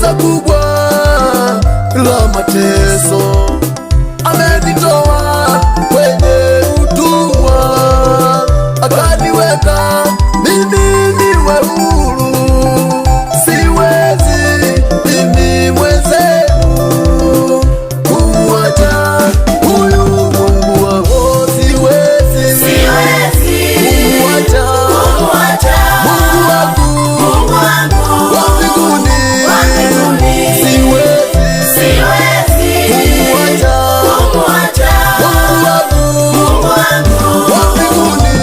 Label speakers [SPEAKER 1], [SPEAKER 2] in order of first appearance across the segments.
[SPEAKER 1] giza kubwa la mateso, amenitoa kwenye utumwa, akaniweka mimi niwe huru. Siwezi mimi mwenzenu kumwacha huyu Mungu wangu, siwezi kumwacha Mungu wangu wa mbinguni, siwezi kumwacha Mungu wangu wa mbinguni.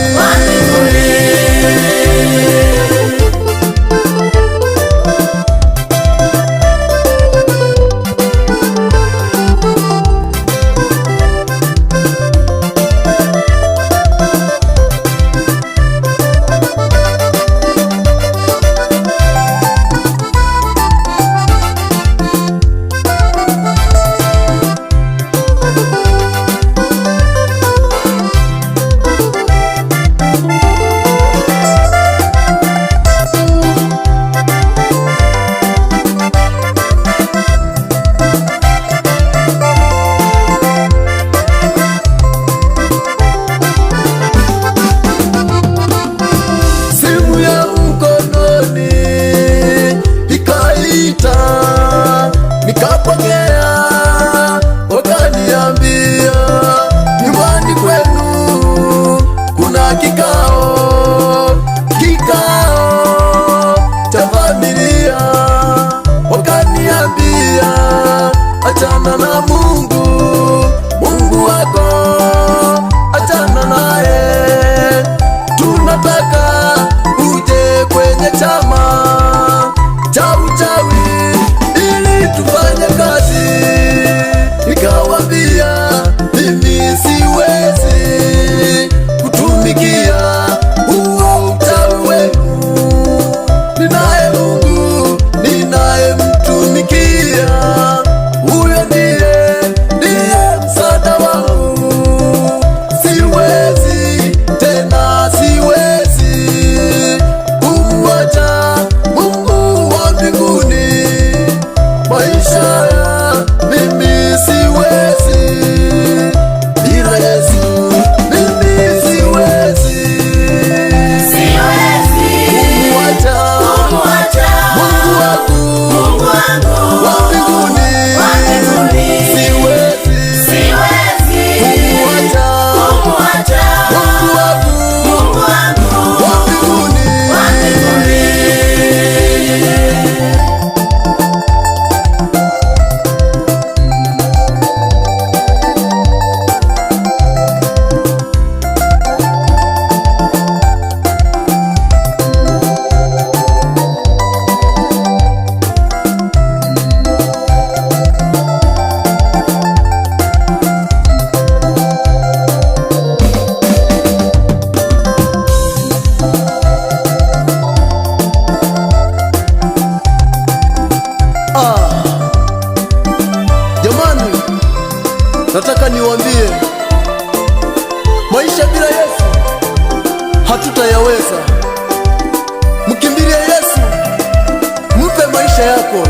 [SPEAKER 1] Nikapokea, wakaniambia nyumbani kwenu kuna kikao cha familia. Wakaniambia achana na Mungu wako, achana naye, tunataka uje kwenye chama cha uchawi tufanye kazi. Nikawambia mimi siwezi kutumikia huo uchawi wenu, ninaye Mungu ninayemtumikia, huyo ndiye msaada wangu. Siwezi tena, siwezi kumwacha Mungu wa mbinguni. Maisha mimi siwezi bila Yesu, mimi siwezi kumwacha Mungu wangu wa mbinguni, siwezi kumwacha Mungu wangu wa mbinguni. Jamani, nataka niwaambie, maisha bila Yesu hatutayaweza. Mkimbilie Yesu, mpe maisha yako.